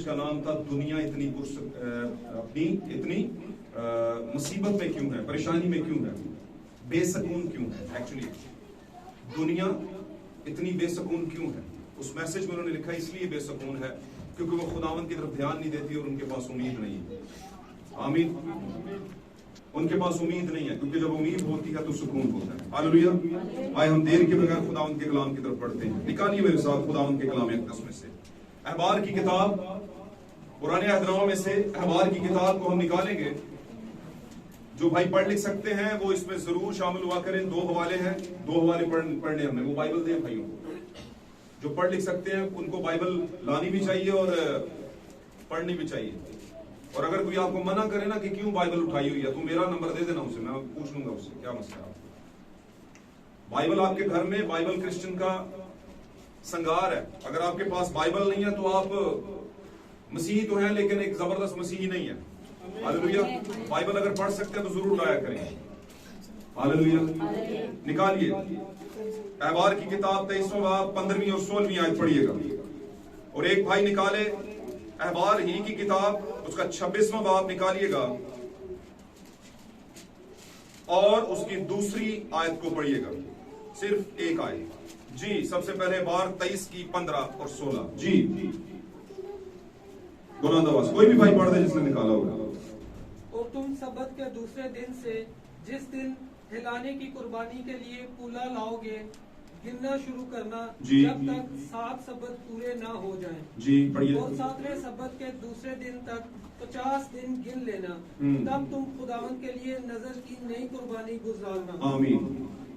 जिसका नाम था दुनिया इतनी अपनी इतनी मुसीबत में क्यों है, परेशानी में क्यों है, बेसकून क्यों है। एक्चुअली दुनिया इतनी बेसकून क्यों है, उस मैसेज में उन्होंने लिखा इसलिए बेसकून है क्योंकि वो खुदावन की तरफ ध्यान नहीं देती और उनके पास उम्मीद नहीं है। आमीन। उनके पास उम्मीद नहीं है, क्योंकि जब उम्मीद होती है तो सुकून होता है। हालेलुया। आए हम देर के बगैर खुदावन के कलाम की तरफ बढ़ते हैं। निकालिए मेरे साथ खुदावन के कलाम अक़दस में से अहबार की किताब, पुराने अहदनामा में से अहबार की किताब को हम निकालेंगे। जो भाई पढ़ लिख सकते हैं वो इसमें जरूर शामिल हुआ करें। 2 हवाले हैं, 2 हवाले पढ़ने हमें, वो बाइबल दें भाइयों। जो पढ़ लिख सकते हैं उनको बाइबल लानी भी चाहिए और पढ़नी भी चाहिए। और अगर कोई आपको मना करे ना कि क्यों बाइबल उठाई हुई है, तो मेरा नंबर दे देना उसे, मैं पूछ लूंगा उससे क्या मसला है। बाइबल आपके घर में, बाइबल क्रिश्चियन का संगार है। अगर आपके पास बाइबल नहीं है तो आप मसीही तो हैं लेकिन एक जबरदस्त मसीही नहीं है। हालेलुया। बाइबल अगर पढ़ सकते हैं तो जरूर लाया करें। हालेलुया। निकालिए अहबार की किताब 23वां बाब 15वीं और 16वीं आयत पढ़िएगा। और एक भाई निकाले अहबार ही की किताब, उसका 26वां बाब निकालिएगा और उसकी दूसरी आयत को पढ़िएगा। सिर्फ एक आयत जी। सबसे पहले अहबार 23 की 15 और 16 जी। बुलंद आवाज कोई भी भाई पढ़ दे जिसने निकाला होगा। और तुम सब्बत के दूसरे दिन से जिस दिन हिलाने की कुर्बानी के लिए पूला लाओगे गिनना शुरू करना, जब तक 7 सब्बत पूरे ना हो जाएं। जी पढ़िए। और 7वें सब्बत के दूसरे दिन तक 50 दिन गिन लेना, तब तुम खुदावन के लिए नजर की नई कुर्बानी गुजारना। आमीन।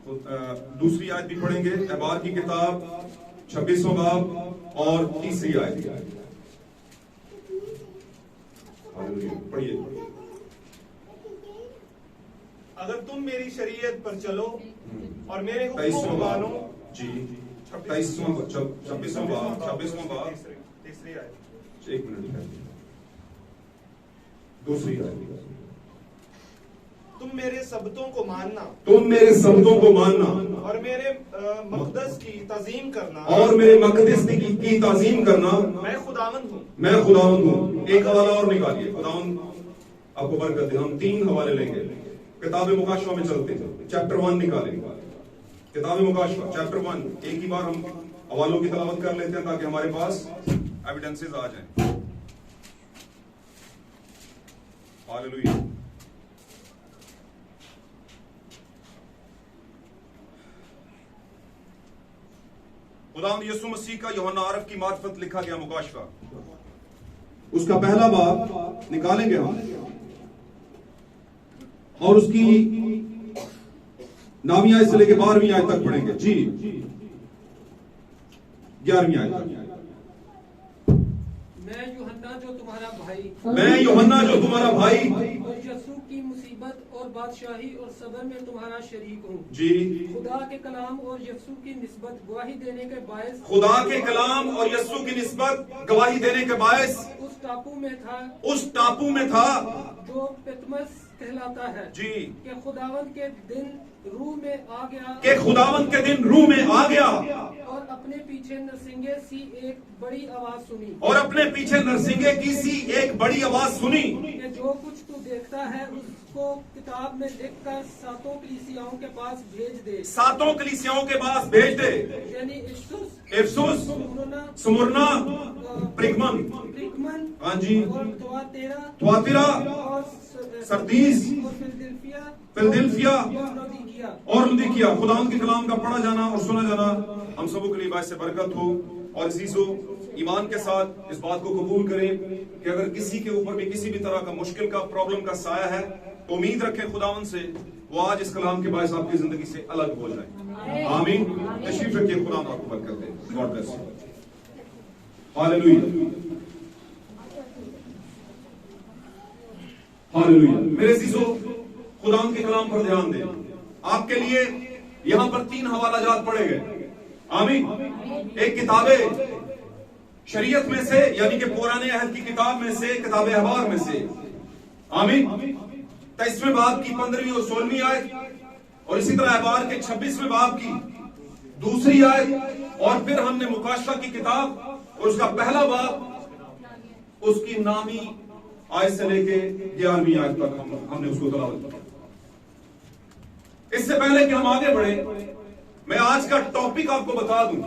तो दूसरी आयत भी पढ़ेंगे। अहबार की किताब 26वां बाब और तीसरी आयत पढ़िए। अगर तुम मेरी शरीयत पर चलो और मेरे हुक्मों को मानो जी। 26वां बाब तीसरी आयत। एक मिनट। दूसरी आयत। तुम मेरे शब्दों को मानना, तुम मेरे शब्दों को मानना और मेरे मकदस की ताजीम करना, और मेरे मकदस की ताजीम करना। मैं खुदावंद हूँ, मैं खुदावंद हूँ। एक हवाला और निकालिए। खुदावंद आपको बरकत दे। हम 3 हवाले लेंगे। किताब मुकाशवा में चलते हैं। चैप्टर 1 निकालेंगे। किताब मुकाशवा चैप्टर 1 एक ही बार हम हवालों की तलावत कर लेते हैं ताकि हमारे पास एविडेंसेस आ जाएं। हालेलुया। खुदावंद यीशु मसीह का यूहन्ना आरफ की मार्फत लिखा गया मुकाशवा, उसका पहला बाब निकालेंगे हम और उसकी 9वीं आयत से लेकर 12वीं आयत तक पढ़ेंगे जी। 11वीं आयत तक। मैं यूहन्ना जो तुम्हारा भाई, मैं यूहन्ना जो तुम्हारा भाई और यीशु की मुसीबत और बादशाही और सबर में तुम्हारा शरीक हूँ जी। खुदा के कलाम और यीशु की निस्बत गवाही देने के बायस, खुदा के कलाम और यीशु की निस्बत गवाही देने के बायस उस टापू में था जो पितमस कहलाता है जी। कि खुदावंद के दिन रूह में आ गया, कि खुदावंद के दिन रूह में आ गया और अपने पीछे नरसिंगे सी एक बड़ी आवाज सुनी, और अपने पीछे नरसिंगे की सी एक बड़ी आवाज सुनी कि जो कुछ तू देखता है उसको किताब में लिखकर 7 कलीसियाओं के पास भेज दे। 7 कलीसियाओं के पास भेज दे, यानी इफसुस, स्मुरना, प्रिगमन, हाँ जी, और थुआतिरा, और सरदीस, और फिलदिल्फिया और लुदिकिया। खुदावंद के कलाम का पढ़ा जाना और सुना जाना हम सबों के लिए बायस से बरकत हो। और अज़ीज़ों, ईमान के साथ इस बात को कबूल करें कि अगर किसी के ऊपर भी किसी भी तरह का मुश्किल का, प्रॉब्लम का साया है तो उम्मीद रखें खुदावंद से, वो आज इस कलाम के बायस आपकी जिंदगी से अलग हो जाए। आमीन। तशरीफ रखिए। खुदा आपको बरकत दे। God bless you. Hallelujah. Hallelujah. मेरे अज़ीज़ों, खुदावंद के कलाम पर ध्यान दें। आपके लिए यहां पर 3 हवाला जात पढ़े गए। आमीन। एक किताबे शरीयत में से, यानी कि पुराने अहद की किताब में से, किताब अहबार में से। आमीन। 23वें बाब की 15वीं और 16वीं आयत, और इसी तरह अहबार के 26वें बाब की दूसरी आयत, और फिर हमने मुकाशवा की किताब और उसका पहला बाब उसकी नामी आयत से लेके 11वीं आयत तक हमने उसको तलावत किया। इससे पहले कि हम आगे बढ़े, मैं आज का टॉपिक आपको बता दूं।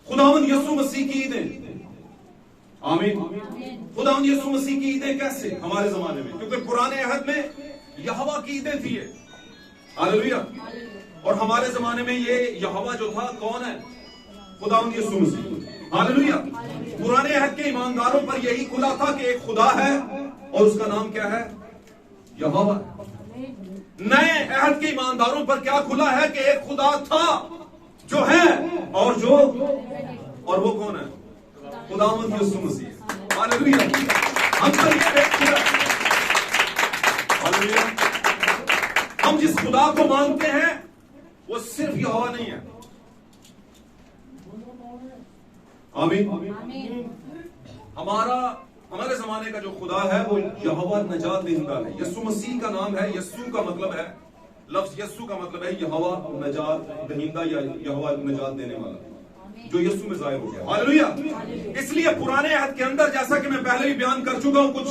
खुदावंद यीशु मसीह की ईदें, आमीन। खुदावंद यीशु मसीह की ईदें कैसे हमारे जमाने में, क्योंकि पुराने अहद में यहोवा की ईदें थी, हालेलुया। और हमारे जमाने में ये यहोवा जो था कौन है? खुदावंद यीशु मसीह, हालेलुया। पुराने अहद के ईमानदारों पर यही खुदा था कि एक खुदा है और उसका नाम क्या है? यहोवा। नए अहद के ईमानदारों पर क्या खुला है कि एक खुदा था जो है और वो कौन है? खुदावंद यीशु मसीह, हालेलुया। हम पर ये एक खुदा, हालेलुया। हम जिस खुदा को मानते हैं वो सिर्फ यहोवा नहीं है, आमीन। हमारे जमाने का जो खुदा है वो यहोवा नजात देता है। यीशु मसीह का नाम है, यस्सु का मतलब है, लफ्ज यस्सु का मतलब है यहोवा नजात दहिंदा या यहोवा नजात देने वाला, जो यीशु में जाहिर हो गया, हालेलुया। इसलिए पुराने अहद के अंदर, जैसा कि मैं पहले भी बयान कर चुका हूं कुछ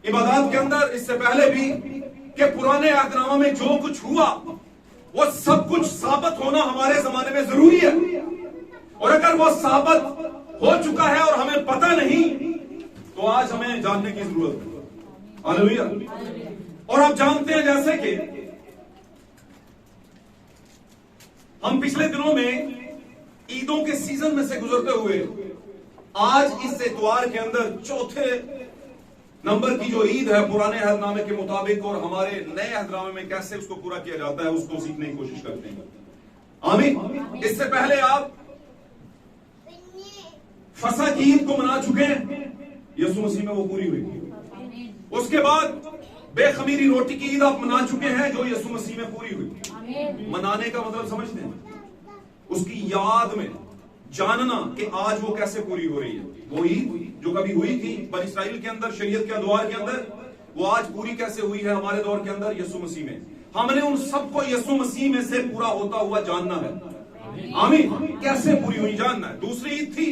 इबादत के अंदर, इससे पहले भी, कि पुराने अहदनामा में जो कुछ हुआ वो सब कुछ साबित होना हमारे जमाने में जरूरी है। और अगर वो साबित हो चुका है और हमें पता नहीं, तो आज हमें जानने की जरूरत है, हालेलुया। और आप जानते हैं जैसे कि हम पिछले दिनों में ईदों के सीजन में से गुजरते हुए आज इस इतवार के अंदर चौथे नंबर की जो ईद है पुराने अहदनामे के मुताबिक, और हमारे नए अहदनामे में कैसे उसको पूरा किया जाता है, उसको सीखने की कोशिश करते हैं, आमीन। इससे पहले आप फसह की ईद को मना चुके हैं, यीशु मसीह में वो पूरी हुई। उसके बाद बेखमीरी रोटी की ईद आप मना चुके हैं, जो यीशु मसीह में पूरी हुई। मनाने का मतलब समझते हैं? उसकी याद में जानना कि आज वो कैसे पूरी हो रही है। वो ईद जो कभी हुई थी बनी इस्राएल के अंदर, शरीयत के अदवार के अंदर, वो आज पूरी कैसे हुई है हमारे दौर के अंदर यीशु मसीह में। हमने उन सबको यीशु मसीह में से पूरा होता हुआ जानना है, आमीन। कैसे पूरी हुई जानना है। दूसरी ईद थी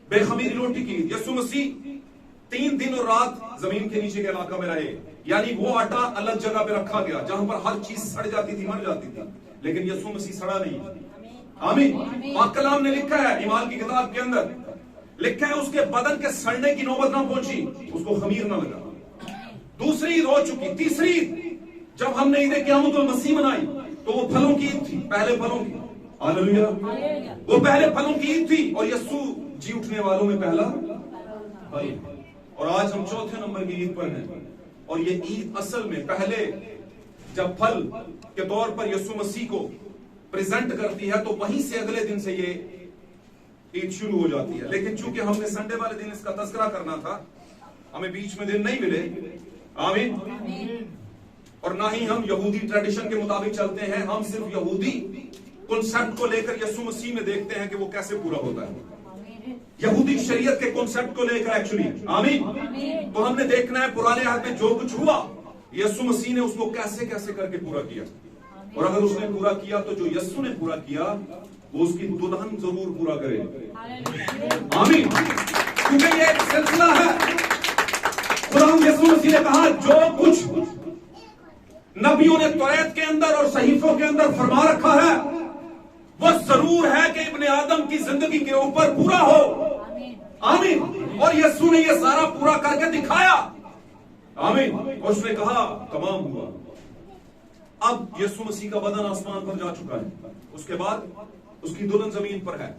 बेखमीरी रोटी की ईद। यीशु मसीह 3 दिन और रात जमीन के नीचे के इलाका में रहे, यानी वो आटा अलग जगह पे रखा गया जहां पर हर चीज सड़ जाती थी, मर जाती थी, लेकिन यीशु मसीह सड़ा नहीं, आमीन। पाक कलाम ने लिखा है, ईमान की किताब के अंदर लिखा है, उसके बदन के सड़ने की नौबत ना पहुंची, उसको खमीर ना लगा। दूसरी ईद हो चुकी। तीसरी ईद जब हमने ईद क़यामतुल मसीह मनाई तो वो फलों की ईद थी, पहले फलों की, हालेलुया। वो पहले फलों की ईद थी और यीशु जी उठने वालों में पहला फल। और आज हम चौथे नंबर की ईद पर हैं, और ये ईद असल में पहले जब फल के तौर पर यीशु मसीह को प्रेजेंट करती है, तो वहीं से अगले दिन से ये ईद शुरू हो जाती है। लेकिन चूंकि हमने संडे वाले दिन इसका तस्करा करना था, हमें बीच में दिन नहीं मिले, आमीन। और ना ही हम यहूदी ट्रेडिशन के मुताबिक चलते हैं, हम सिर्फ यहूदी कॉन्सेप्ट को लेकर यीशु मसीह में देखते हैं कि वो कैसे पूरा होता है, यहूदी शरीयत के कॉन्सेप्ट को लेकर एक्चुअली, आमीन। तो हमने देखना है पुराने अहद में जो कुछ हुआ यीशु मसीह ने उसको कैसे कैसे करके पूरा किया। और अगर उसने पूरा किया तो जो यीशु ने पूरा किया वो उसकी दुल्हन जरूर पूरा करे, आमीन। क्योंकि ये एक सिलसिला है। खुदा यीशु मसीह ने कहा जो कुछ नबियों ने तौरात के अंदर और सहीफों के अंदर फरमा रखा है वो जरूर है कि इब्ने आदम की जिंदगी के ऊपर पूरा हो, आमीन। और यीशु ने ये सारा पूरा करके दिखाया, आमीन। और उसने कहा तमाम हुआ। अब यीशु मसीह का बदन आसमान पर जा चुका है, उसके बाद उसकी दुल्हन जमीन पर है।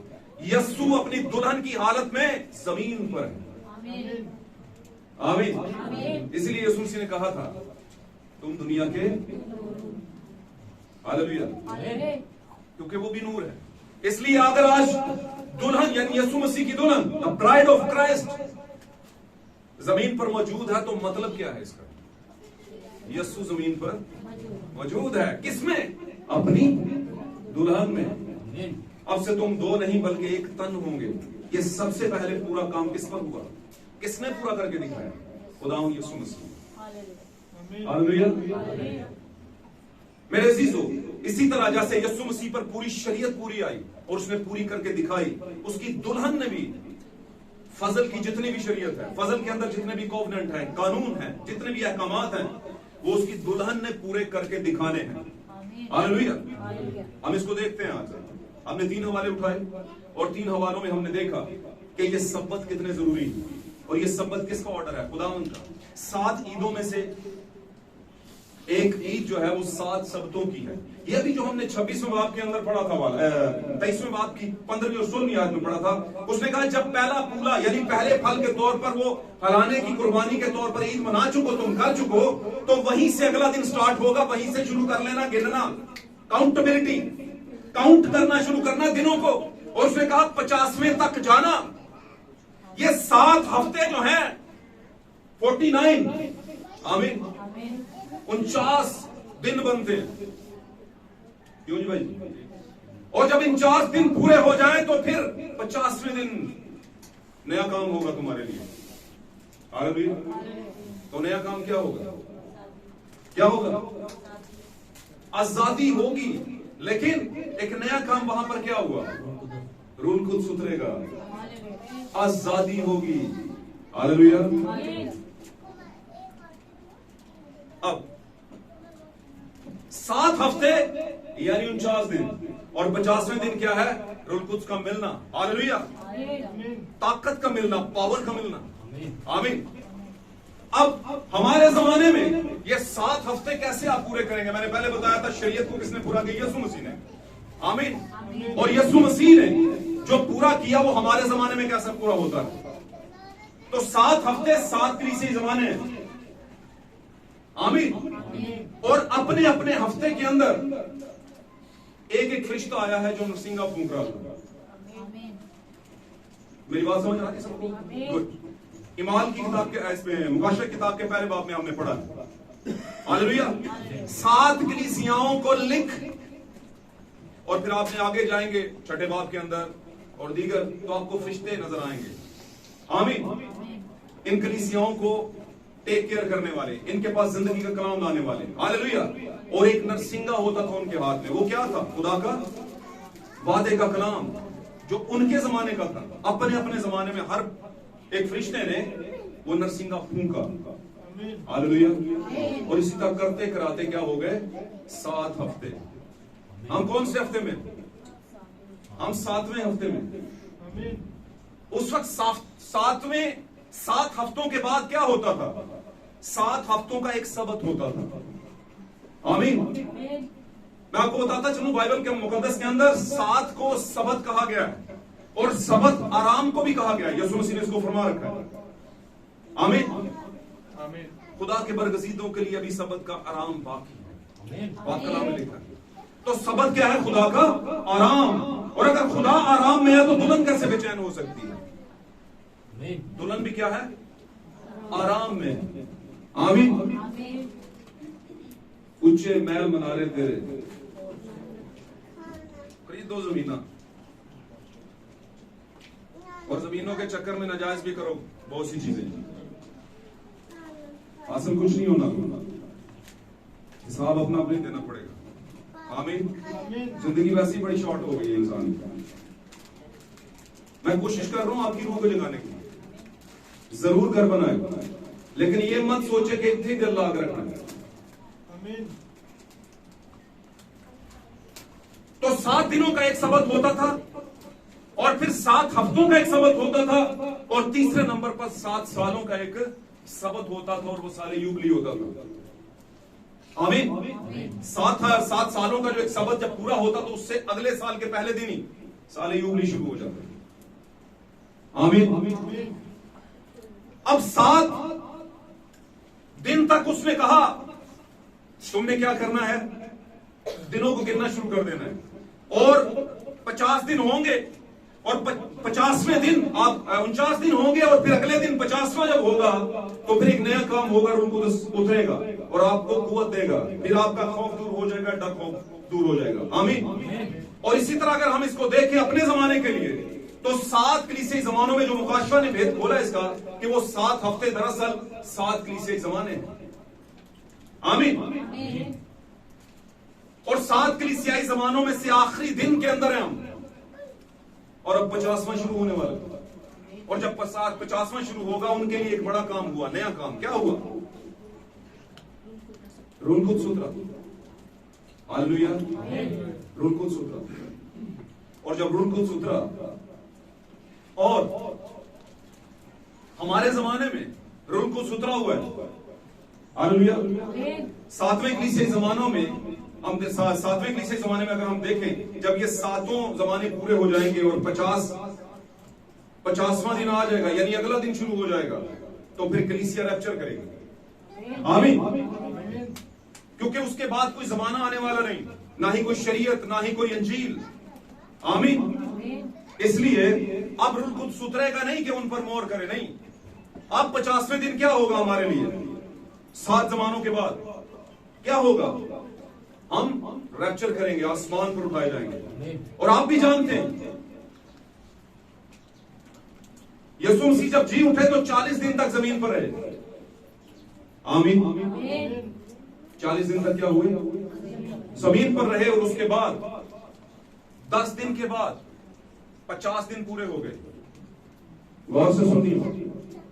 यीशु अपनी दुल्हन की हालत में जमीन पर है, आमीन। इसलिए यीशु मसीह ने कहा था तुम दुनिया के, हालेलुया, क्योंकि वो भी नूर है। इसलिए अगर आज दुल्हन यानी यीशु मसीह की दुल्हन, द ब्राइड ऑफ क्राइस्ट, जमीन पर मौजूद है, तो मतलब क्या है इसका? यीशु जमीन पर मौजूद है। किसमें? अपनी दुल्हन में। अब से तुम दो नहीं बल्कि एक तन होंगे। ये सबसे पहले पूरा काम किस पर हुआ? किसने पूरा करके दिखाया? खुदा यीशु मसीह, हालेलुया। मेरे अजीजों, इसी तरह जैसे यीशु मसीह पर पूरी शरीयत पूरी आई और उसने पूरी करके दिखाई, उसकी दुल्हन ने भी फजल की जितनी भी शरीयत है, फजल के अंदर जितने भी कोवेनेंट हैं, कानून हैं, जितने भी अहकामात हैं, वो उसकी दुल्हन ने पूरे करके दिखाने हैं। हालेलुया। हम इसको देखते हैं। आज हमने 3 हवाले उठाए और 3 हवालों में हमने देखा कि ये सब्बत कितने जरूरी है। और ये सब्बत किसका ऑर्डर है? खुदावंद का। 7 ईदों में से एक ईद जो है वो 7 सब्तों की है। ये भी जो हमने 26वें बाब के अंदर पढ़ा था, 23वें बाब की 15वीं और 16वीं आयत में पढ़ा था, उसने कहा जब पहला पूला यानी पहले फल के तौर पर वो हलाने की कुर्बानी के तौर पर ईद मना चुको, तुम कर चुको, तो वहीं से अगला दिन स्टार्ट होगा, वहीं से शुरू कर लेना गिनना, काउंटेबिलिटी, काउंट करना शुरू करना दिनों को। और उसने कहा 50वें तक जाना। ये 7 हफ्ते जो हैं 49, आमीन, 49 दिन बनते हैं। क्यों जी भाई? और जब 49 दिन पूरे हो जाएं तो फिर 50वें दिन नया काम होगा तुम्हारे लिए। हालेलुया। तो नया काम क्या होगा? क्या होगा? आजादी होगी। लेकिन एक नया काम वहां पर क्या हुआ? रूल खुद सुधरेगा, आजादी होगी। हालेलुया। अब 7 हफ्ते यानी 49 दिन और 50वें दिन क्या है? रूल कुछ का मिलना। हालेलुया। ताकत का मिलना, पावर का मिलना। आमीन। अब हमारे जमाने में ये 7 हफ्ते कैसे आप पूरे करेंगे? मैंने पहले बताया था शरीयत को किसने पूरा किया? यीशु मसीह ने। आमीन। और यीशु मसीह ने जो पूरा किया वो हमारे जमाने में कैसे पूरा होता है? तो 7 हफ्ते 7 कलीसियाई जमाने हैं। आमीन। और अपने अपने हफ्ते के अंदर एक एक फरिश्ता आया है जो नरसिंगा फूंक रहा था। मेरी बात समझ आ रही है सबको? गुड। इमाल की किताब के इसमें मुकाशर किताब के पहले बाब में हमने पढ़ा है। हालेलुया। 7 कलीसियाओं को लिख, और फिर आपने आगे जाएंगे 6ठे बाब के अंदर और दीगर, तो आपको फरिश्ते नजर आएंगे। आमीन। इन कलीसियाओं को टेक केयर करने वाले, इनके पास जिंदगी का कलाम लाने वाले। हालेलुया। और एक नरसिंगा होता था उनके हाथ में। वो क्या था? खुदा का वादे का कलाम, जो उनके जमाने का था। अपने अपने जमाने में हर एक फरिश्ते ने वो नरसिंगा फूंका। हालेलुया। और इसी तरह करते कराते क्या हो गए? 7 हफ्ते। हम कौन से हफ्ते में? हम 7वें हफ्ते में। उस वक्त 7 हफ्तों के बाद क्या होता था? 7 हफ्तों का एक सबत होता था। आमीन। मैं आपको बताता चलूं, बाइबल के मुकद्दस के अंदर 7 को सबत कहा गया है और सबत आराम को भी कहा गया है। यीशु मसीह ने इसको फरमा रखा है। आमीन। आमीन। खुदा के बरगजीदों के लिए अभी सबत का आराम बाकी है। बात कलाम में लिखा है। तो सबत क्या है? खुदा का आराम। और अगर खुदा आराम में है तो दुल्हन कैसे बेचैन हो सकती है? दुल्हन भी क्या है? आराम में। आमीन। ऊंचे महल मनारे तेरे, खरीदो जमीना, और जमीनों के चक्कर में नाजायज भी करो बहुत सी चीजें, हासिल कुछ नहीं होना, हिसाब अपना अपने देना पड़ेगा। आमीन। जिंदगी वैसी बड़ी शॉर्ट हो गई है इंसान की। मैं कोशिश कर रहा हूं आपकी रूह को जगाने की। जरूर घर बनाए, लेकिन ये मत सोचे कि इतनी दिल लाग रखना है। तो 7 दिनों का एक सबत होता था और फिर 7 हफ्तों का एक सबत होता था और तीसरे नंबर पर 7 सालों का एक सबत होता था और वो साले युबली होता था। आमीन। 7 सालों का जो एक सबत जब पूरा होता तो उससे अगले साल के पहले दिन ही साले युबली शुरू हो जाते। आमीन। अब 7 दिन तक उसने कहा तुमने क्या करना है? दिनों को गिनना शुरू कर देना है और 50 दिन होंगे और 50वें दिन आप 49 दिन होंगे और फिर अगले दिन 50वां जब होगा तो फिर एक नया काम होगा, रूह कुदस उतरेगा और आपको कुव्वत देगा। फिर आपका खौफ दूर हो जाएगा, डर खौफ दूर हो जाएगा। आमीन। और इसी तरह अगर हम इसको देखें अपने जमाने के लिए तो 7 कलीसियाई जमानों में जो मुकाशवा ने भेद खोला इसका कि वो 7 हफ्ते दरअसल 7 कलीसियाई जमाने हैं। आमीन। और 7 कलीसियाई जमानों में से आखिरी दिन के अंदर हैं हम, और अब 50वां शुरू होने वाला है। और जब 50वां शुरू होगा, उनके लिए एक बड़ा काम हुआ, नया काम। क्या हुआ? रूलकुत सूत्र। हालेलुया। रूलकुत सूत्र। और जब रूलकुत सूत्र, और हमारे जमाने में रूलकुत सूत्र हुआ है। हालेलुया। 7वें कलीसियाई जमानों में हम 7वें कलीसियाई जमाने में अगर हम देखें, जब ये 7 जमाने पूरे हो जाएंगे और 50वां दिन आ जाएगा, यानी अगला दिन शुरू हो जाएगा, तो फिर कलीसिया रैप्चर करेगी। आमीन। क्योंकि उसके बाद कोई जमाना आने वाला नहीं, ना ही कोई शरीयत, ना ही कोई अंजील। आमीन। इसलिए अब रूलकुत सूत्रेगा नहीं कि उन पर मोहर करे, नहीं। अब 50वें दिन क्या होगा हमारे लिए? 7 जमानों के बाद क्या होगा? हम रैप्चर करेंगे, आसमान पर उठाए जाएंगे। और आप भी जानते हैं, यीशु मसीह जब जी उठे तो 40 दिन तक जमीन पर रहे। आमीन। 40 दिन तक क्या हुए? जमीन पर रहे। और उसके बाद 10 दिन के बाद 50 दिन पूरे हो गए। गौर से सुनिए,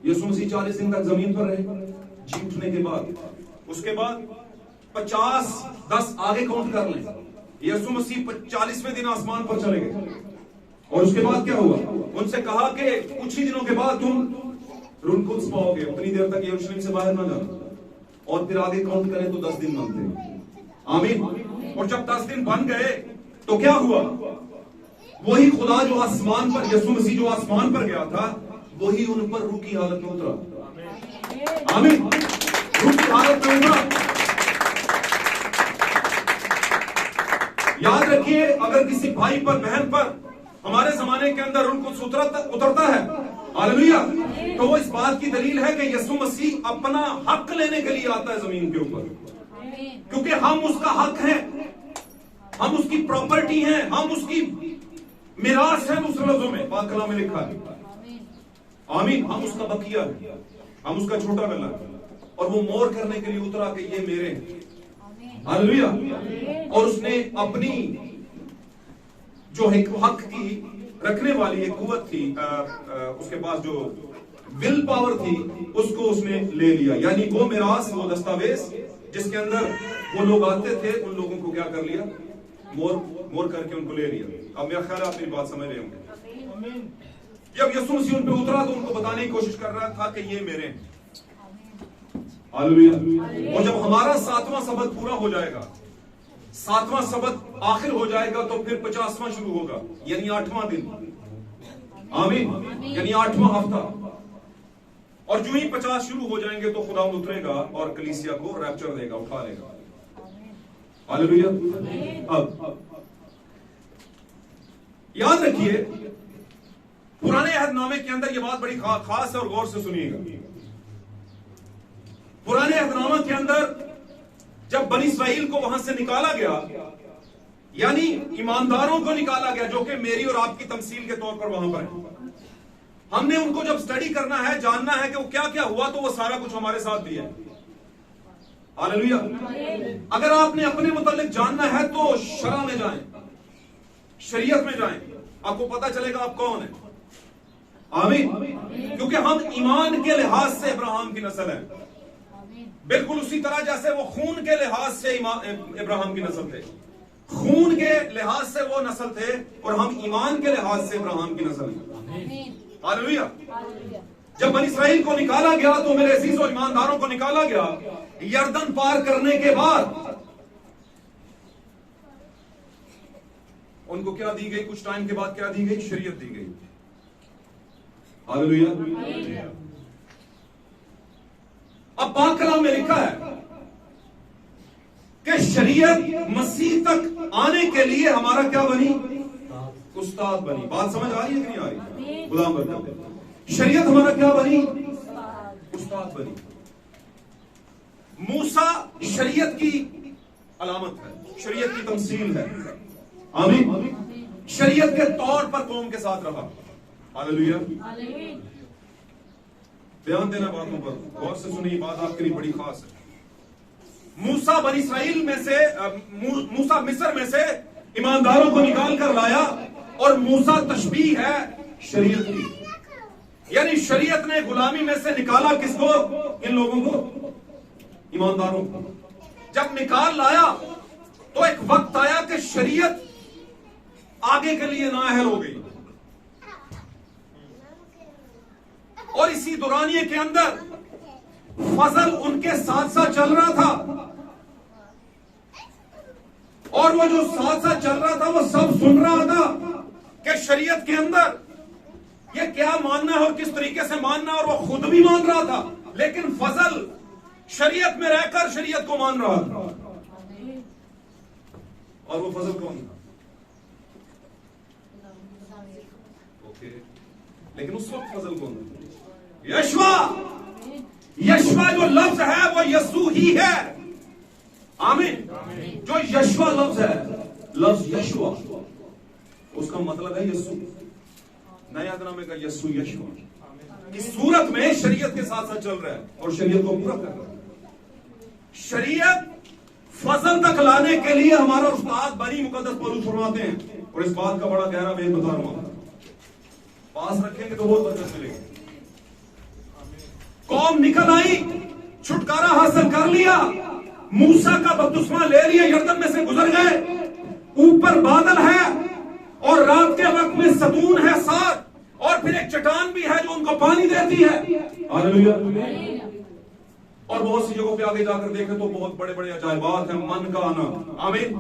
यीशु मसीह 40 दिन तक जमीन पर रहे जी उठने के बाद। उसके बाद 50, 10 आगे काउंट कर लें, यीशु मसीह 40वें दिन आसमान पर चले गए। और उसके बाद क्या हुआ? उनसे कहा कि कुछ ही दिनों के बाद तुम रूलकुद्स पाओगे, उतनी देर तक यरूशलेम से बाहर ना जाना। और फिर आगे काउंट करें तो 10 दिन बनते हैं। आमीन। और जब 10 दिन बन गए तो क्या हुआ? वही खुदा जो आसमान पर, यीशु मसीह जो आसमान पर गया था, वही उन पर रूह की हालत में उतरा। आमीन। रूह की हालत में उतरा। याद रखिए, अगर किसी भाई पर, बहन पर हमारे जमाने के अंदर रूलकुद्स उतरता है, हालेलुया, तो वो इस बात की दलील है कि यीशु मसीह अपना हक लेने के लिए आता है जमीन के ऊपर। क्योंकि हम उसका हक हैं, हम उसकी प्रॉपर्टी हैं, हम उसकी मिरास है। दूसरे लफ्जों में पाक कलाम में लिखा है। आमीन। हम उसका बकिया है, हम उसका छोटा गला है। और वो मोर करने के लिए उतरा कि ये मेरे हैं। हालेलुया। और उसने अपनी जो एक हक की रखने वाली एक कुव्वत थी, उसके पास जो विल पावर थी, उसको उसने ले लिया। यानी वो मिरास, वो दस्तावेज जिसके अंदर वो लोग आते थे, उन लोगों को क्या कर लिया? मोर करके उनको ले लिया। अब मेरा ख्याल आप मेरी बात समझ रहे होंगे। जब यीशु मसीह उन पे उतरा तो उनको बताने की कोशिश कर रहा था कि ये मेरे हैं। हालेलुया। और जब हमारा 7वां सबत पूरा हो जाएगा, 7वां सबत आखिर हो जाएगा, तो फिर 50वां शुरू होगा, यानी 8वां दिन। आमीन। यानी 8वां हफ्ता। और जो ही 50 शुरू हो जाएंगे तो खुदा उतरेगा और कलीसिया को रैप्चर देगा, उठा लेगा। हालेलुया। अब याद रखिए, पुराने अहदनामे के अंदर यह बात बड़ी खास है और गौर से सुनिएगा। पुराने अहदनामे के अंदर जब बनी इस्राएल को वहां से निकाला गया, यानी ईमानदारों को निकाला गया, जो कि मेरी और आपकी तमसील के तौर पर वहां पर है। हमने उनको जब स्टडी करना है, जानना है कि वो क्या क्या हुआ, तो वो सारा कुछ हमारे साथ दिया है। हालेलुया। अगर आपने अपने मुतालिक जानना है तो शरा में जाएं, शरीयत में जाएं, आपको पता चलेगा आप कौन है। आमीन। क्योंकि हम ईमान के लिहाज से इब्राहिम की नस्ल है, बिल्कुल उसी तरह जैसे वो खून के लिहाज से इब्राहिम की नस्ल थे। खून के लिहाज से वो नस्ल थे और हम ईमान के लिहाज से इब्राहिम की नस्ल है। हालेलुया। जब बनी इस्राएल को निकाला गया तो मेरे अजीज और ईमानदारों को निकाला गया, यर्दन पार करने के बाद उनको क्या दी गई? कुछ टाइम के बाद क्या दी गई? शरीयत दी गई। हालेलुया। अब पाक कलाम में लिखा है कि शरीयत मसीह तक आने के लिए हमारा क्या बनी? उस्ताद बनी। बात समझ आ रही है कि नहीं आ रही? गुलाम बन। शरीयत हमारा क्या बनी? उस्ताद बनी। मूसा शरीयत की अलामत है, शरीयत की तमसील है। आमीन। शरीयत के तौर पर कौम के साथ रहा। हालेलुया। ध्यान देना बातों पर, गौर से सुनिए, बात आपके लिए बड़ी खास है। मूसा बनी इसराइल में से मूसा मिस्र में से ईमानदारों को निकाल कर लाया, और मूसा तशबीह है शरीयत की, यानी शरीयत ने गुलामी में से निकाला किसको? इन लोगों को, ईमानदारों को। जब निकाल लाया तो एक वक्त आया कि शरीयत आगे के लिए नाअहल हो गई, और इसी दौरानिए के अंदर फजल उनके साथ साथ चल रहा था, और वो जो साथ साथ चल रहा था वो सब सुन रहा था कि शरीयत के अंदर ये क्या मानना है और किस तरीके से मानना है, और वो खुद भी मान रहा था, लेकिन फजल शरीयत में रहकर शरीयत को मान रहा था। और वो फजल कौन था? ओके, लेकिन उस वक्त फजल कौन था? यशवा। यशवा जो लफ्ज है वो यसू ही है। आमीन। जो यशवा लफ्ज है, लफ्ज यशवा, उसका मतलब है यसू। नया नामे का यसू, यशवा इस सूरत में शरीयत के साथ साथ चल रहा है और शरीयत को पूरा कर रहा है। शरीयत फजल तक लाने के लिए हमारा उस्ताद बनी मुकद्दस पौलुस फरमाते हैं, और इस बात का बड़ा गहरा भेद बता रहा हूं, पास रखेंगे तो बहुत बरकत मिलेगी। कौम निकल आई, छुटकारा हासिल कर लिया, मूसा का बपतिस्मा ले लिया, यरदन में से गुजर गए, ऊपर बादल है और रात के वक्त में सतून है साथ, और फिर एक चट्टान भी है जो उनको पानी देती है। हालेलुया। और बहुत सी जगहों पे आगे जाकर देखें तो बहुत बड़े बड़े अजायबात हैं, मन का आना, आमीन,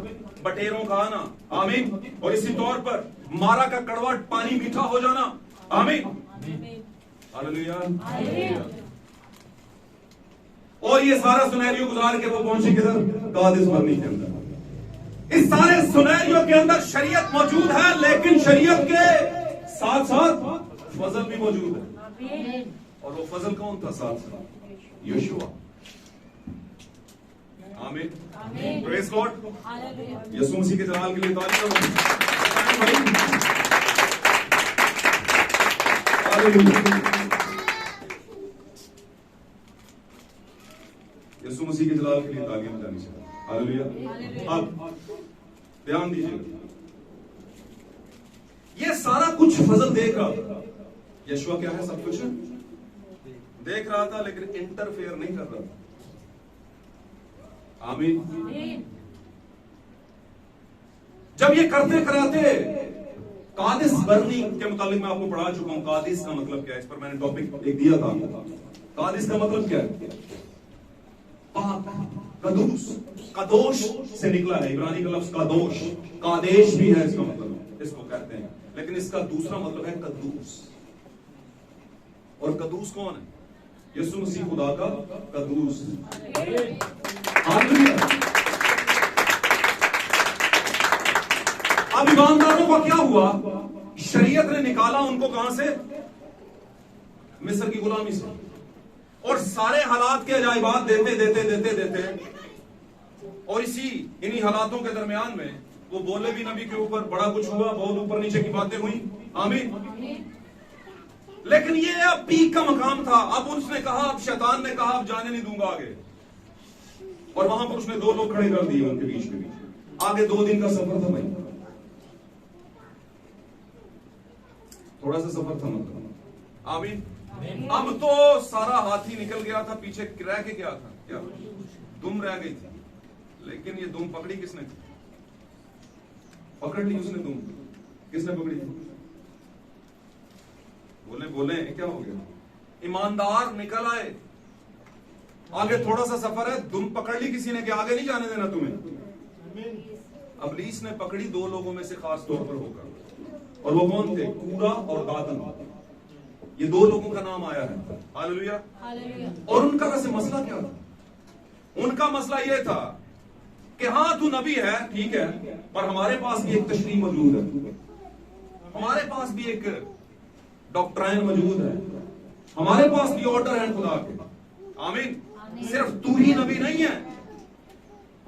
बटेरों का आना, आमीन, और इसी तौर पर मारा का कड़वा पानी मीठा हो जाना, आमीन, हालेलुया। और ये सारा सुनहरियों गुजार के वो पहुंचे किधर? कादिस बरनी के अंदर। इस सारे सुनहरियों के अंदर शरीयत मौजूद है, लेकिन शरीयत के साथ साथ फजल भी मौजूद है, और वो फजल कौन था? साथ साथ यशुआ। आमीन, प्रेज़ गॉड। यीशु मसीह के जलाल के लिए तालियां हो। यीशु मसीह के जलाल के लिए तालियां बजानी चाहिए। हालेलुया। अब ध्यान दीजिएगा, ये सारा कुछ फजल देख रहा था। यशुआ क्या है? सब कुछ देख रहा था, लेकिन इंटरफेयर नहीं कर रहा था। आमीन। जब ये करते कराते कादिस बरनी के मुतालिक मैं आपको पढ़ा चुका हूं, कादिस का मतलब क्या है, इस पर मैंने टॉपिक एक दिया था। कादिस का मतलब क्या है? कदूस, कदोश से निकला है, इब्रानी का लफ्ज कादोश, कादेश भी है इसका मतलब, इसको कहते हैं, लेकिन इसका दूसरा मतलब है कदूस। और कदूस कौन है? यीशु मसीह खुदा का कदूस। अब ईमानदारों का क्या हुआ? शरीयत ने निकाला उनको कहां से? मिस्र की गुलामी से, और सारे हालात के अजायबात देते देते देते देते, और इन्हीं हालातों के दरमियान में वो बोले भी नबी के ऊपर, बड़ा कुछ हुआ, बहुत ऊपर नीचे की बातें हुई, आमीन। लेकिन ये अब पीक का मकाम था। अब उसने कहा, अब शैतान ने कहा, अब जाने नहीं दूंगा आगे, और वहां पर उसने दो लोग खड़े कर दिए उनके बीच में। आगे 2 दिन का सफर था भाई, थोड़ा सा सफर था मतलब, आमीन। अब तो सारा हाथी निकल गया था, पीछे रह के क्या था? क्या दुम रह गई थी, लेकिन ये दुम पकड़ी किसने थी? पकड़ ली उसने दुम, किसने पकड़ी थी? बोले बोले क्या हो गया? ईमानदार निकल आए, आगे थोड़ा सा सफर है, दुम पकड़ ली किसी ने कि आगे नहीं जाने देना तुम्हें। अबलीस ने पकड़ी 2 लोगों में से खास तौर पर होकर, और वो कौन थे? कूरा और दातन। ये 2 लोगों का नाम आया है। हालेलुया। और उनका वैसे मसला क्या था? उनका मसला यह था कि हाँ तू नबी है, ठीक है, पर हमारे पास भी एक तशरीह मौजूद है, हमारे पास भी एक डॉक्ट्राइन मौजूद है, हमारे पास भी ऑर्डर है खुदा के, आमीन। सिर्फ तू ही नबी नहीं है,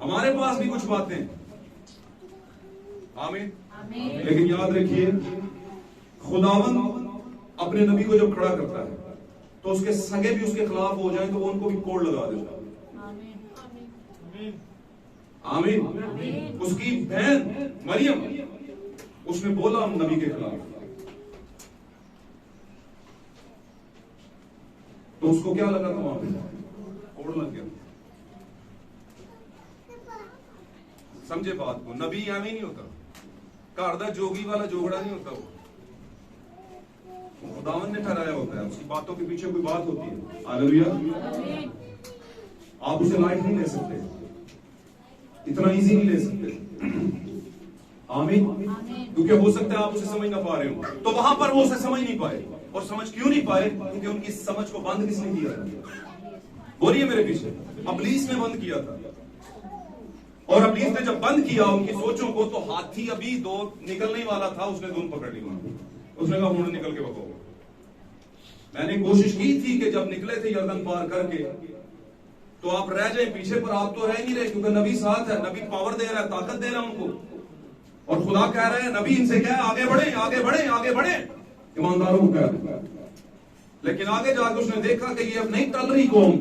हमारे पास भी कुछ बातें, आमीन। लेकिन याद रखिए, खुदावन अपने नबी को जब खड़ा करता है तो उसके सगे भी उसके खिलाफ हो जाए तो वो उनको भी कोड लगा देता है। आमीन। उसकी बहन मरियम, उसने बोला नबी के खिलाफ, तो उसको क्या लगा था वहां पे? कोड़ लग गया। समझे बात को? नबी यामी नहीं होता, घर दा जोगी वाला जोगड़ा नहीं होता, वो खुदावन ने ठहराया होता है। उसकी बातों के पीछे कोई बात होती है। हालेलुया। आप उसे लाइट नहीं ले सकते, इतना इजी नहीं ले सकते। आमीन। क्योंकि हो सकता है आप उसे समझ ना पा रहे हो, तो वहां पर वो उसे समझ नहीं पाए। और समझ क्यों नहीं पाए? क्योंकि उनकी समझ को बंद किसने किया था? बोलिए मेरे पीछे। इब्लीस ने बंद किया था। और इब्लीस ने जब बंद किया उनकी सोचों को, तो हाथी अभी दो निकलने वाला था, उसने दोनों पकड़ ली वहां। उसने कहा उन्होंने निकल के बको। मैंने कोशिश की थी कि जब निकले थे यर्दन पार करके, तो आप रह जाए पीछे, पर आप तो रह नहीं रहे, क्योंकि नबी साथ है, नबी पावर दे रहा है, ताकत दे रहा है उनको। और खुदा कह रहे हैं, नबी इनसे क्या है, आगे बढ़े आगे बढ़े आगे बढ़े, ईमानदारों को कह रहे हैं। लेकिन आगे जाकर उसने देखा कि ये अब नहीं टल रही कौम,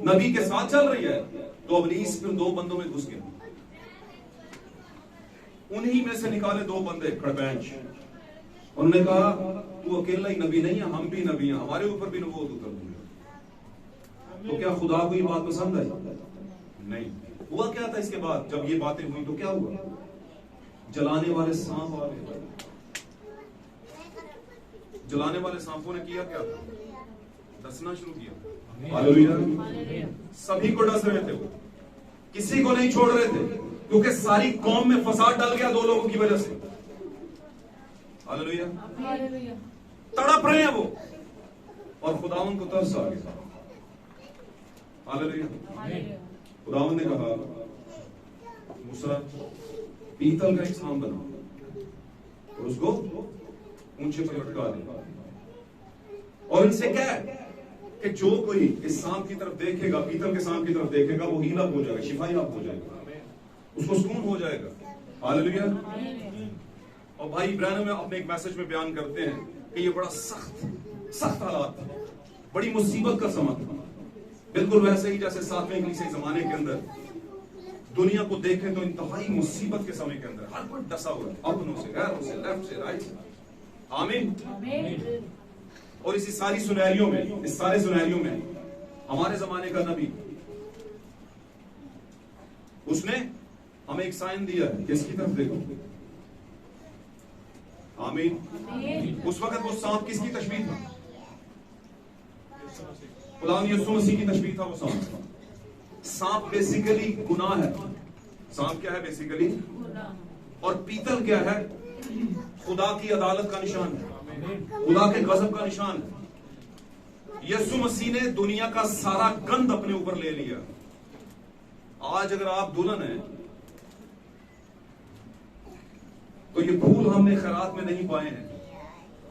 नबी के साथ चल रही है, तो इब्लीस फिर दो बंदों में घुस गया। उन्हीं में से निकाले दो बंदे खड़बैंच। उन्होंने कहा तू अकेला ही नबी नहीं है, हम भी नबी हैं, हमारे ऊपर भी नबूवत उतर दूंगा। तो क्या खुदा को ये बात पसंद आई? नहीं। हुआ क्या था इसके बाद? जब ये बातें हुई तो क्या हुआ? जलाने वाले सांप आ गए। जलाने वाले सांपों ने किया क्या था? डसना शुरू किया। हालेलुया। सभी को डस रहे थे, वो किसी को नहीं छोड़ रहे थे, क्योंकि सारी कौम में फसाद डाल गया दो लोगों की वजह से। हालेलुया। तड़प रहे हैं वो, और खुदावन को तरस आ गया। हालेलुया। खुदावन ने कहा मूसा पीतल का एक सांप बनाओ और उसको ऊंचे पर लटका दे, और इनसे क्या है कि जो कोई इस सांप की तरफ देखेगा, पीतल के सांप की तरफ देखेगा, वो हीला हो जाएगा, शिफायाब हो जाएगा, उसको सुकून हो जाएगा। हालेलुया। और भाई इब्राहिम में अपने एक मैसेज में बयान करते हैं कि ये बड़ा सख्त हालात था, बड़ी मुसीबत का समय था। बिल्कुल वैसे ही जैसे 7वें कलीसिया जमाने के अंदर दुनिया को देखें तो इंतहाई मुसीबत के समय के अंदर हर कोई डसा हुआ है, अपनों से, गैरों से, लेफ्ट से, राइट से। आमीन। और इसी सारी सुनहरियों में, इस सारे सुनहरियों में हमारे जमाने का नबी, उसने हमें एक साइन दिया है कि इसकी तरफ देखो। आमीन। उस वक्त वो सांप किसकी तशबीह था? खुदा यीशु मसीह की तशबीह था वो सांप। सांप बेसिकली गुनाह है। सांप क्या है? बेसिकली। और पीतल क्या है? खुदा की अदालत का निशान है, खुदा के गजब का निशान है। यीशु मसीह ने दुनिया का सारा गंद अपने ऊपर ले लिया। आज अगर आप दुल्हन हैं तो ये फूल हमने खैरात में नहीं पाए हैं,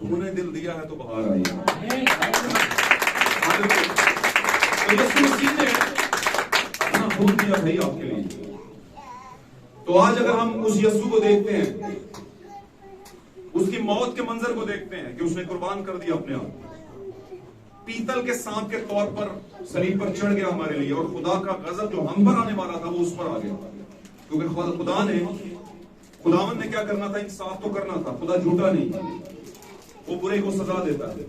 उन्होंने दिल दिया है तो बाहर आई है। तो यीशु मसीह ने अपना फूल दिया भाई आपके लिए। तो आज अगर हम उस यीशु को देखते हैं, उसकी मौत के मंजर को देखते हैं कि उसने कुर्बान कर दिया अपने आप, पीतल के सांप के तौर पर सलीब पर चढ़ गया हमारे लिए, और खुदा का गजब जो हम पर आने वाला था वो उस पर आ गया। क्योंकि खुदावन ने क्या करना था? इंसाफ तो करना था। खुदा झूठा नहीं, वो बुरे को सजा देता है,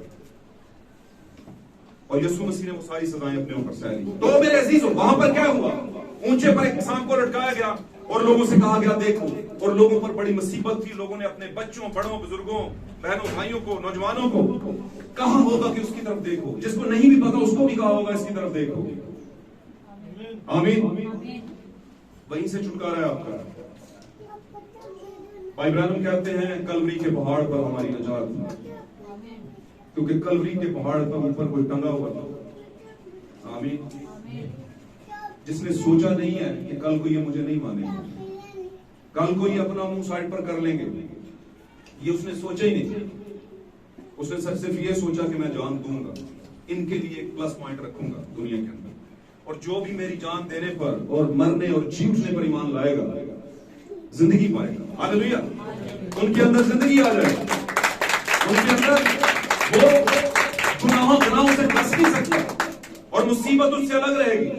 और यीशु मसीह ने वो सारी सजाएं अपने ऊपर सह ली। तो मेरे अजीजों, वहां पर क्या हुआ? ऊंचे पर एक सांप को लटकाया गया और लोगों से कहा गया देखो, और लोगों पर बड़ी मुसीबत थी। लोगों ने अपने बच्चों, बड़ों, बुजुर्गों, बहनों, भाइयों को, नौजवानों को कहा होगा कि उसकी तरफ देखो। जिसको नहीं भी पता उसको भी कहा होगा इसकी तरफ देखो। आमीन। वहीं से छुटकारा है आपका। भाई इब्राहिम कहते हैं कलवरी के पहाड़ पर हमारी नजात थी, क्योंकि कलवरी के पहाड़ पर ऊपर कोई टंगा हुआ था। आमीन। जिसने सोचा नहीं है कि कल को ये मुझे नहीं मानेंगे, कल को ये अपना मुंह साइड पर कर लेंगे, ये उसने सोचा ही नहीं। उसने सिर्फ ये सोचा कि मैं जान दूंगा, इनके लिए एक प्लस पॉइंट रखूंगा दुनिया के अंदर, और जो भी मेरी जान देने पर और मरने और जी उठने पर ईमान लाएगा जिंदगी पाएगा। हालेलुया। उनके अंदर जिंदगी आ जाएगी, उनके अंदर वो गुनाहों से बच नहीं सकता, और मुसीबत उससे अलग रहेगी।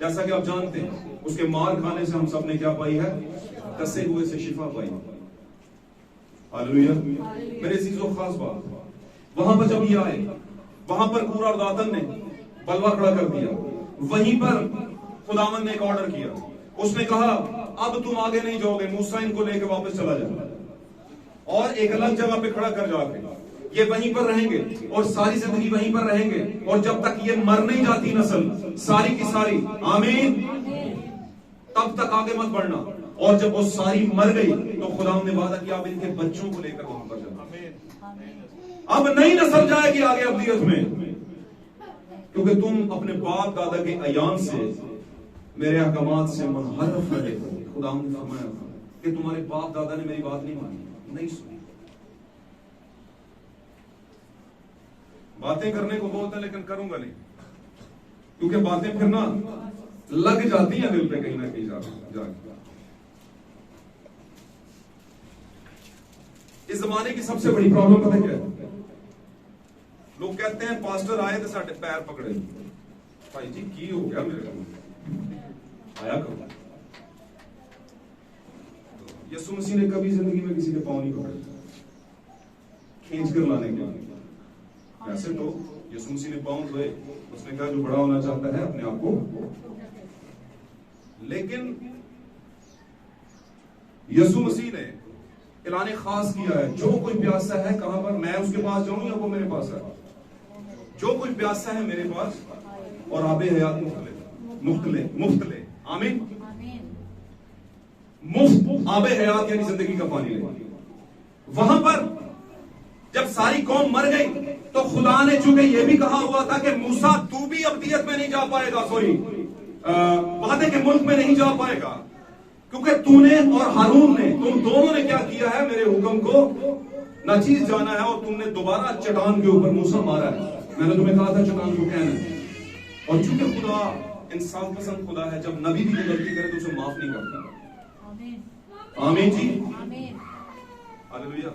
जैसा कि आप जानते हैं उसके मार खाने से हम सब ने क्या पाई है? कसे हुए से शिफा पाई। हालेलुया। मेरे अजीजों, खास बात, वहां पर जब ये आए, वहां पर कूरा और दातन ने बलवा खड़ा कर दिया। वहीं पर खुदावन ने एक ऑर्डर किया। उसने कहा अब तुम आगे नहीं जाओगे, मूसा इनको लेकर वापस चला जाए और एक अलग जगह पे खड़ा कर जाके ये वहीं पर रहेंगे और सारी जिंदगी वहीं पर रहेंगे, और जब तक ये मर नहीं जाती नस्ल सारी की सारी, आमीन, तब तक आगे मत बढ़ना। और जब वो सारी मर गई तो खुदा ने वादा किया अब इनके बच्चों को लेकर वहां पर जाना। अब नई नस्ल जाएगी आगे अब्दियत में, क्योंकि तुम अपने बाप दादा के अयान से, मेरे अहकामात से मुनहरफ रहे हो। खुदा ने फरमाया कि तुम्हारे बाप दादा ने मेरी बात नहीं मानी, नहीं सुनी। बातें करने को बहुत है लेकिन करूंगा नहीं, क्योंकि बातें फिर ना लग जाती हैं दिल पे कहीं ना कहीं जाके। इस जमाने की सबसे बड़ी प्रॉब्लम पता क्या है? लोग कहते हैं पास्टर आए तो साढ़े पैर पकड़े। भाई जी की हो गया मेरे को, आया करो। यीशु मसीह ने कभी जिंदगी में किसी के पांव नहीं पकड़े खींच कर लाने के लिए। ऐसे तो यीशु मसीह ने पांव धोए, उसने कहा जो बड़ा होना चाहता है अपने आप को, लेकिन यीशु मसीह ने ऐलान खास किया है, जो कोई प्यासा है, कहां पर मैं उसके पास जाऊं या वो मेरे पास है? जो कोई प्यासा है मेरे पास, और आबे हयात मुफ्त ले, आमीन, मुफ्त आबे हयात यानी जिंदगी का पानी ले। वहां पर जब सारी कौम मर गई तो खुदा ने, चूंकि यह भी कहा हुआ था कि मूसा तू भी अब्दियत में नहीं जा पाएगा, सॉरी वादे के मुल्क में नहीं जा पाएगा, क्योंकि तूने और हारून ने, तुम दोनों ने क्या किया है, मेरे हुक्म को नाचीज जाना है, और तुमने दोबारा चट्टान के ऊपर मूसा मारा है। मैंने तुम्हें कहा था चट्टान को कहना है। और चूंकि खुदा इंसाफ पसंद खुदा है, जब नबी भी गलती करे तो उसे माफ नहीं करता। आमीन जी, हालेलुया।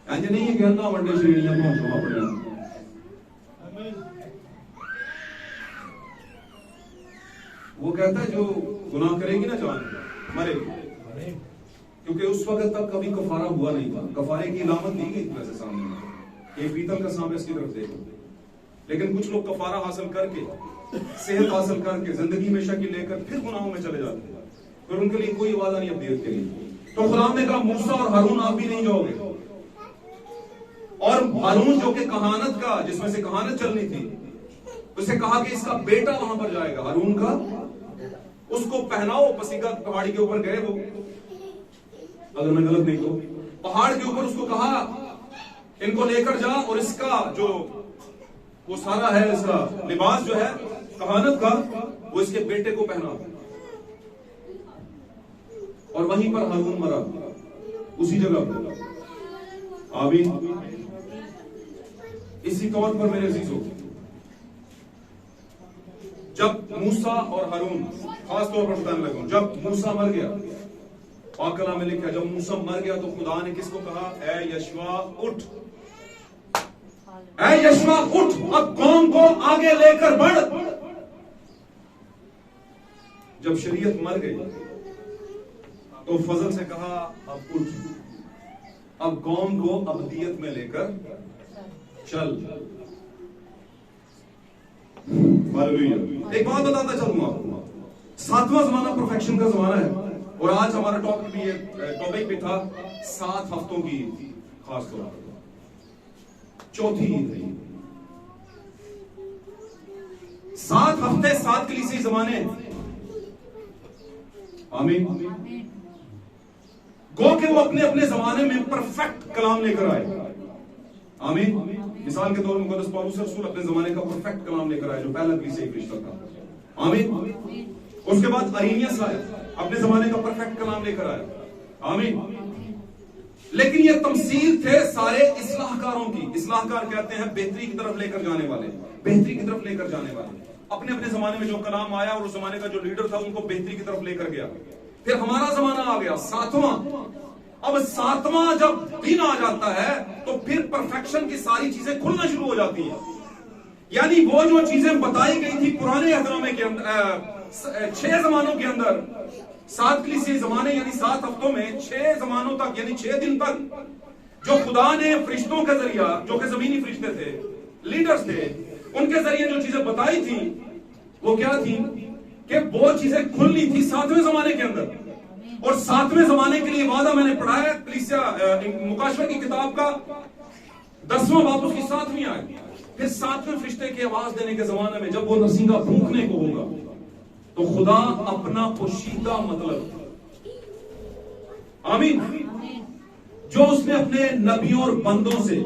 ऐसे नहीं है कहना वंडे श्रेणियां पहुंचो अपने। वो कहता है जो गुनाह करेगी ना जान मरेगी, क्योंकि उस वक्त तक कभी कफारा हुआ नहीं था। कफारे की इलामत दी गई थी वैसे सामने, ये पीतल का सांप इसकी तरफ देखो, लेकिन कुछ लोग कफारा हासिल करके, सेहत हासिल करके, जिंदगी में शक्ल लेकर फिर गुनाहों में चले जाते हैं, फिर उनके लिए कोई वादा नहीं अब्दियत के लिए। तो खुदा ने कहा मूसा और हारून आप भी नहीं जाओगे। और हारून जो कि कहानत का, जिसमें से कहानत चलनी थी, उसे कहा कि इसका बेटा वहां पर जाएगा, हारून का, उसको पहनाओ। पसीका पहाड़ी के ऊपर गए वो, अगर मैं गलत नहीं तो पहाड़ के ऊपर उसको कहा इनको लेकर जा, और इसका जो वो सारा है, इसका लिबास जो है कहानत का, वो इसके बेटे को पहना। और वहीं पर हारून मरा, उसी जगह पर। आमीन। इसी तौर पर मेरे अजीजों, जब मूसा और हारून, खास तौर पर बताने लगा, जब मूसा मर गया, पाक कलाम में लिखा, जब मूसा मर गया तो खुदा ने किसको कहा, ए यशवा उठ, ए यशवा उठ, अब कौम को आगे लेकर बढ़। जब शरीयत मर गई तो फजल से कहा अब उठ, अब कौम को अब्दियत में लेकर चल। एक बात बताता चलूंगा आपको, 7वां जमाना परफेक्शन का जमाना है, और आज हमारा टॉपिक भी था 7 हफ्तों की, खास तौर पर 4थी ईद है। 7 हफ्ते 7 कलीसियाई जमाने। आमीन। गो के वो अपने अपने जमाने में परफेक्ट कलाम लेकर आए। आमीन। मिसाल के तौर पर मुकद्दस पौलुस रसूल अपने जमाने का परफेक्ट कलाम लेकर आए, जो पहला कलीसियाई रिश्ता था। आमीन। उसके बाद अरीनियस आया, अपने जमाने का परफेक्ट कलाम लेकर आया। आमीन। लेकिन ये तमसील थे सारे इस्लाहकारों की। इस्लाहकार कहते हैं बेहतरी की तरफ लेकर जाने वाले, बेहतरी की तरफ लेकर जाने वाले। अपने अपने जमाने में जो कलाम आया और उस जमाने का जो लीडर था उनको बेहतरी की तरफ लेकर गया। फिर हमारा जमाना आ गया 7वां। अब 7वां जब दिन आ जाता है तो फिर परफेक्शन की सारी चीजें खुलना शुरू हो जाती हैं। यानी वो जो चीजें बताई गई थी पुराने अहदनामे के अंदर, 6 जमानों के अंदर 7 कलीसियाई जमाने यानी 7 हफ्तों में 6 जमानों तक यानी 6 दिन तक जो खुदा ने फरिश्तों का जरिया, जो कि जमीनी फरिश्ते थे, लीडर्स थे, उनके जरिए जो चीजें बताई थी वो क्या थी कि वो चीजें खुलनी थी 7वें जमाने के अंदर। और 7वें जमाने के लिए वादा मैंने पढ़ा है कलीसिया मुकाशवा की किताब का 10वां बाब उसकी 7वीं आयत। फिर 7वें फरिश्ते की आवाज देने के जमाने में जब वो नसीगा फूंकने को होगा तो खुदा अपना पोशीदा मतलब, आमीन, जो उसने अपने नबियों और बंदों से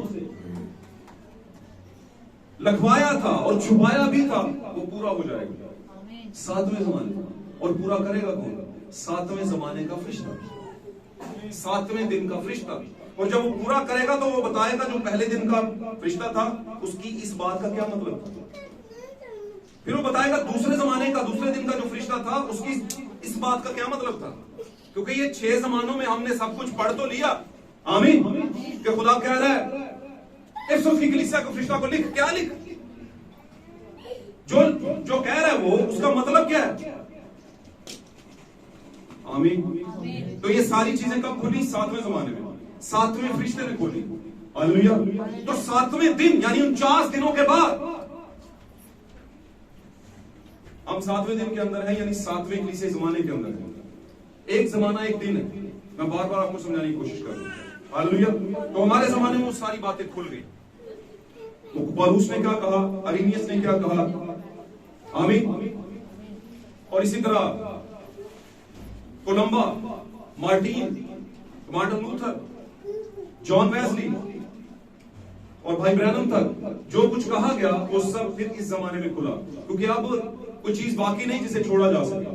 लखवाया था और छुपाया भी था वो पूरा हो जाएगा 7वें जमाने। और पूरा करेगा कौन? 7वें जमाने का फरिश्ता, 7वें दिन का फरिश्ता। और जब वो पूरा करेगा तो वो बताएगा जो पहले दिन का फरिश्ता था उसकी इस बात का क्या मतलब था। फिर वो बताएगा दूसरे जमाने का, दूसरे दिन का जो फरिश्ता था उसकी इस बात का क्या मतलब था। क्योंकि ये 6 जमानों में हमने सब कुछ पढ़ तो लिया, आमीन, कि खुदा कह रहा है इफिसुस की कलीसिया को फरिश्ता को लिख, क्या लिख, जो कह रहा है वो उसका मतलब क्या है, आमीन। तो ये सारी चीजें कब खुली? 7वें जमाने में, 7वें फरिश्ते ने खोली, हालेलुया। तो 7वें दिन यानी 49 दिनों के बाद हम 7वें दिन के अंदर है, यानी 7वें कलीसिया जमाने के अंदर है। एक जमाना एक दिन है, मैं बार बार आपको समझाने की कोशिश कर रहा हूं, हालेलुया। तो हमारे जमाने में वो सारी बातें खुल गई। तो पौलुस ने क्या कहा, अरीनियस ने क्या कहा, आमीन। और इसी तरह Columba, Martin Luther, John Wesley और भाई ब्रैनम तक जो कुछ कहा गया वो सब फिर इस जमाने में खुला, क्योंकि अब कोई चीज बाकी नहीं जिसे छोड़ा जा सके,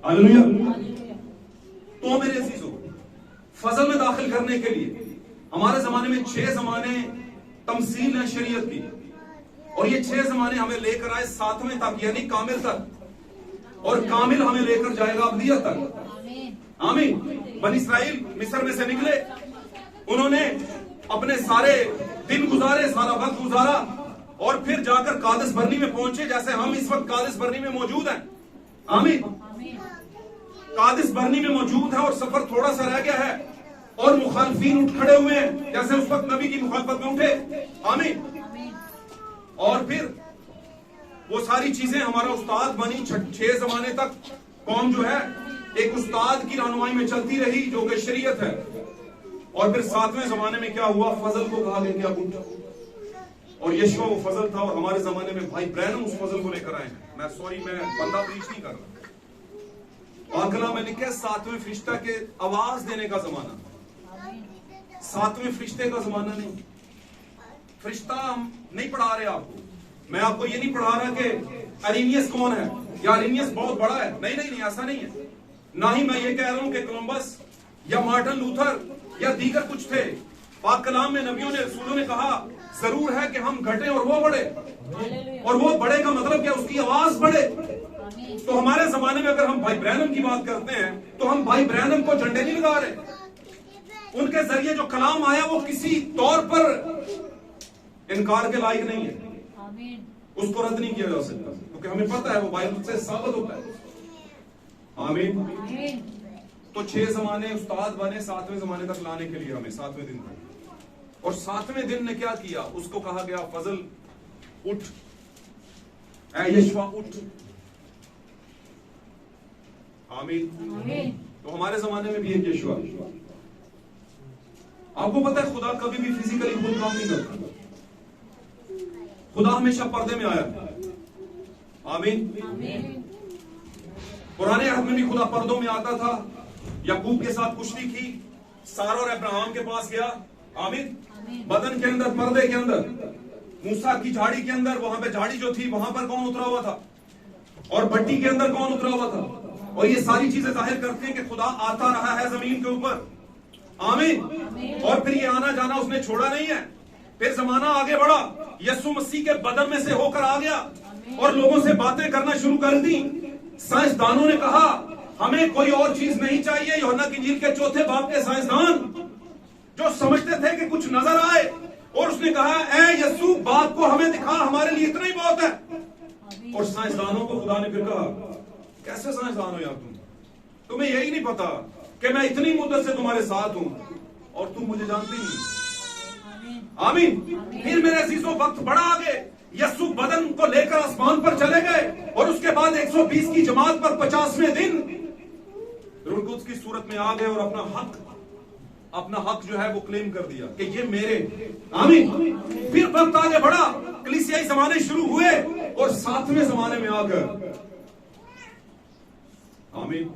हालेलुया। तो मेरे अजीजों, फजल में दाखिल करने के लिए हमारे जमाने में 6 जमाने तमसील है शरीयत की, और ये 6 जमाने हमें लेकर आए 7वें तक यानी कामिल तक, और कामिल हमें लेकर जाएगा अब्दियत तक, आमीन। बनी इस्राइल मिस्र में से निकले, उन्होंने अपने सारे दिन गुजारे, सारा वक्त गुजारा, और फिर जाकर कादिस बरनी में पहुंचे, जैसे हम इस वक्त कादिस बरनी में मौजूद हैं, आमीन। कादिस बरनी में मौजूद है और सफर थोड़ा सा रह गया है, और मुखालफीन उठ खड़े हुए हैं जैसे उस वक्त नबी की मुखालफत में उठे, आमीन। और फिर वो सारी चीजें हमारा उस्ताद बनी 6 जमाने तक कौम जो है एक उस्ताद की रहनुमाई में चलती रही जो कि शरीयत है। और फिर 7वें जमाने में क्या हुआ, फजल को कहा गया कि उठा, और यीशु वो फजल था, और हमारे जमाने में भाई ब्रैनम उस फजल को लेकर आए हैं। मैं बंदा प्रीच नहीं कर रहा, आकला में लिखा है 7वें फरिश्ता के आवाज देने का जमाना, 7वें फरिश्ते का जमाना नहीं। फरिश्ता हम नहीं पढ़ा रहे आपको, मैं आपको ये नहीं पढ़ा रहा कि अरीनियस कौन है या अरीनियस बहुत बड़ा है, नहीं नहीं नहीं, ऐसा नहीं है। ना ही मैं ये कह रहा हूं कि कोलंबस या मार्टिन लूथर या दीगर कुछ थे। पाक कलाम में नबियों ने, रसूलों ने कहा जरूर है कि हम घटे और वो बढ़े, और वो बढ़े का मतलब क्या, उसकी आवाज बढ़े। तो हमारे जमाने में अगर हम भाई ब्रैनम की बात करते हैं तो हम भाई ब्रैनम को झंडे नहीं लगा रहे, उनके जरिए जो कलाम आया वो किसी तौर पर इनकार के लायक नहीं है, उसको रद्द नहीं किया जा सकता, क्योंकि हमें पता है वो बाइबल से साबित होता है, आमीन। तो 6 जमाने उस्ताद बने 7वें जमाने तक लाने के लिए हमें 7वें दिन तक, और 7वें दिन ने क्या किया, उसको कहा गया फजल उठ, ऐ यशवा उठ, आमीन। तो हमारे जमाने में भी एक यशवा। आपको पता है खुदा कभी भी फिजिकली खुद काम नहीं करता, खुदा हमेशा पर्दे में आया, आमीन। पुराने अहद में भी खुदा पर्दों में आता था, याकूब के साथ कुश्ती की, सारा और अब्राहम के पास गया, आमीन। बदन के अंदर, पर्दे के अंदर, मूसा की झाड़ी के अंदर, वहां पे झाड़ी जो थी वहां पर कौन उतरा हुआ था, और भट्टी के अंदर कौन उतरा हुआ था, और ये सारी चीजें जाहिर करती हैं कि खुदा आता रहा है जमीन के ऊपर, आमीन। और फिर ये आना जाना उसने छोड़ा नहीं है। फिर जमाना आगे बढ़ा, यीशु मसीह के बदन में से होकर आ गया और लोगों से बातें करना शुरू कर दी। साइंसदानों ने कहा हमें कोई और चीज नहीं चाहिए। यूहन्ना की इंजील के 4 बाब के साइंसदान जो समझते थे कि कुछ नजर आए, और उसने कहा ऐ यीशु बाप को हमें दिखा, हमारे लिए इतना ही बहुत है। और साइंसदानों को खुदा ने फिर कहा कैसे साइंसदान हो यार तुम्हें यही नहीं पता कि मैं इतनी मुद्दत से तुम्हारे साथ हूं और तुम मुझे जानते नहीं। आमीन। फिर मेरे अजीजों वक्त बड़ा आगे, यस्सु बदन को लेकर आसमान पर चले गए और उसके बाद 120 की जमात पर 50वें दिन रूह कुद्स की सूरत में आ गए और अपना हक जो है वो क्लेम कर दिया कि ये मेरे। आमीन। फिर वक्त आगे बढ़ा, कलीसियाई जमाने शुरू हुए और 7वें जमाने में आकर, आमीन,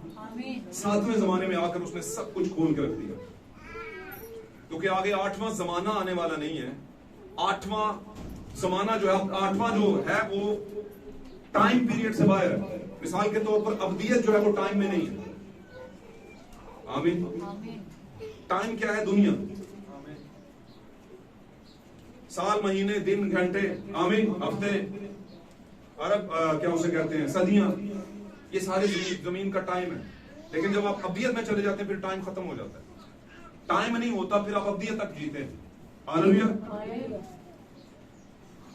7वें जमाने में आकर उसने सब कुछ खोल के रख दिया, क्योंकि आगे 8वां जमाना आने वाला नहीं है। 8वां जमाना जो है, 8वां जो है वो टाइम पीरियड से बाहर है। मिसाल के तौर पर अब्दियत जो है वो टाइम में नहीं है। आमीन। टाइम क्या है? दुनिया, साल, महीने, दिन, घंटे, आमीन, हफ्ते, अरब, क्या उसे कहते हैं, सदियां, ये सारे जमीन का टाइम है। लेकिन जब आप अब्दियत में चले जाते हैं फिर टाइम खत्म हो जाता है, टाइम नहीं होता, फिर आप अब्दियत तक जीते हैं। हालेलुया।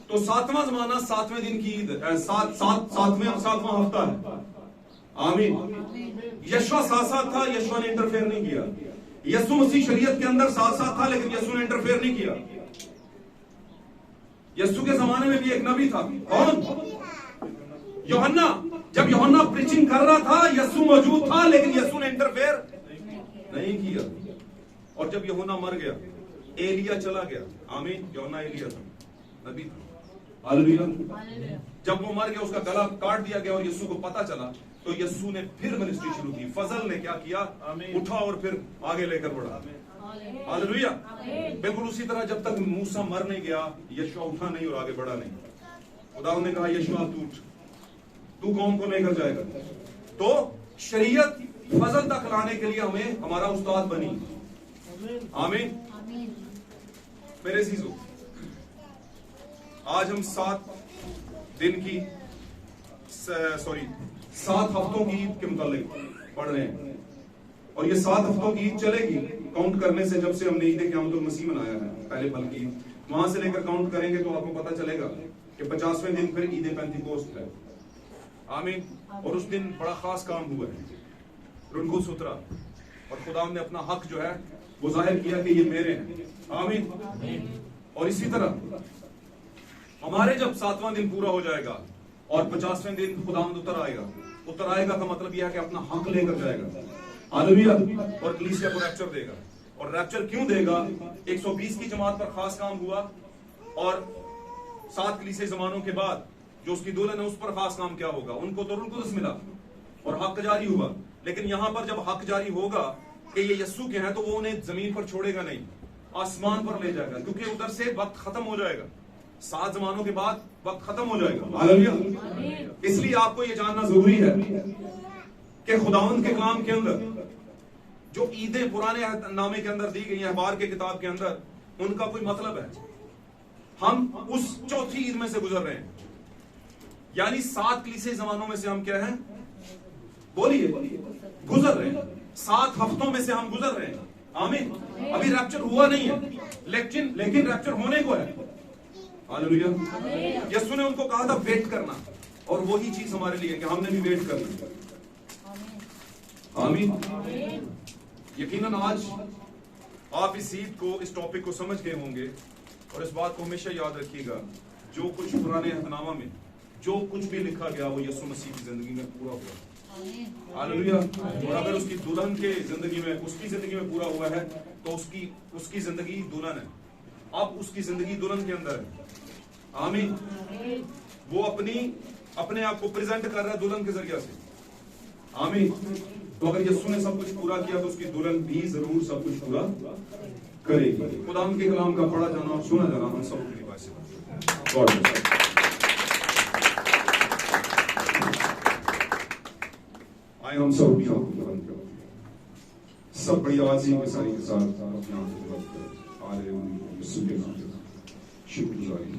तो 7वां जमाना 7वें दिन की ईद, 7वां हफ्ता है। आमीन। यशवा साथ था, यशवा ने इंटरफेयर नहीं किया। यीशु मसीह शरीयत के अंदर साथ था, लेकिन यीशु ने इंटरफेयर नहीं किया। यीशु के जमाने में भी एक नबी था, कौन? यूहन्ना। जब यूहन्ना प्रीचिंग कर रहा था, यीशु मौजूद था, लेकिन यीशु ने इंटरफेयर नहीं किया। और जब यूहन्ना मर गया, एलिया चला गया। आमीन। यूहन्ना एलिया था, नबी था। हालेलुया। जब वो मर गया, उसका गला काट दिया गया और यीशु को पता चला, तो यीशु ने फिर मिनिस्ट्री शुरू की। फजल ने क्या किया? उठा और फिर आगे लेकर बढ़ा। हालेलुया। बिल्कुल उसी तरह जब तक मूसा मर नहीं गया, यीशु उठा नहीं और आगे बढ़ा नहीं। खुदा ने कहा, यीशु तू कौम को लेकर जाएगा। तो शरीयत फजल तक लाने के लिए हमें हमारा उस्ताद बनी। आमीन। मेरे अजीजों, आज हम 7 हफ्तों की ईद के मुतालिक पढ़ रहे हैं, और ये 7 हफ्तों की ईद चलेगी काउंट करने से, जब से हमने ईद क़यामतुल मसीह मनाया है, पहले पल की ईद, वहां से लेकर काउंट करेंगे तो आपको पता चलेगा कि 50वें दिन फिर ईद पेंतिकोस्त है। आमीन। और उस दिन बड़ा खास काम हुआ है, रूह कुद्स उतरा और खुदा ने अपना हक जो है वो जाहिर किया कि ये मेरे हैं। आमीन। और इसी तरह हमारे जब 7वां दिन पूरा हो जाएगा और 50वें दिन खुदावंद उतर आएगा का मतलब यह है कि अपना हक लेकर जाएगा। हालेलुया। और कलीसिया को रैप्चर देगा। और रैप्चर क्यों देगा? 120 की जमात पर खास काम हुआ, और 7 कलीसियाई जमानों के बाद जो उसकी दुल्हन है उस पर खास काम क्या होगा? उनको तो रूह कुद्स मिला और हक जारी हुआ। लेकिन यहां पर जब हक जारी होगा कि ये यीशु के हैं, तो वो उन्हें जमीन पर छोड़ेगा नहीं, आसमान पर ले जाएगा, क्योंकि उधर से वक्त खत्म हो जाएगा। 7 जमानों के बाद वक्त खत्म हो जाएगा। हालेलुया। इसलिए आपको ये जानना जरूरी है कि खुदावंद के कलाम के अंदर जो ईदें पुराने नामे के अंदर दी गई हैं, अखबार के किताब के अंदर, उनका कोई मतलब है। हम उस चौथी ईद में से गुजर रहे हैं, यानी 7 कलीसियाई जमानों में से हम क्या हैं? बोलिए, गुजर रहे हैं। 7 हफ्तों में से हम गुजर रहे हैं। आमीन। अभी रैप्चर हुआ नहीं है, लेकिन रैप्चर होने को है। हालेलुया। यीशु ने उनको कहा था वेट करना, और वही चीज हमारे लिए कि हमने भी वेट करना। आमीन। यकीनन आज आप इस ईद को, इस टॉपिक को समझ गए होंगे, और इस बात को हमेशा याद रखिएगा, जो कुछ पुराने अहदनामा में जो कुछ भी लिखा गया वो यीशु मसीह की जिंदगी में पूरा हुआ। हालेलुया। और अगर उसकी दुल्हन के जिंदगी में, उसकी जिंदगी में पूरा हुआ है, तो उसकी जिंदगी दुल्हन है। अब उसकी जिंदगी दुल्हन के अंदर है। आमीन। वो अपने आप को प्रेजेंट कर रहा है दुल्हन के जरिए से। आमीन। तो अगर यीशु ने सब कुछ पूरा किया, तो उसकी दुल्हन भी जरूर सब कुछ पूरा करेगी। खुदा के कलाम का पढ़ा जाना और सुना जाना हम सब के पास है। आए हम सब भी सब बड़ी आवाज़ के साथ अपने आप को शुक्रगुजारी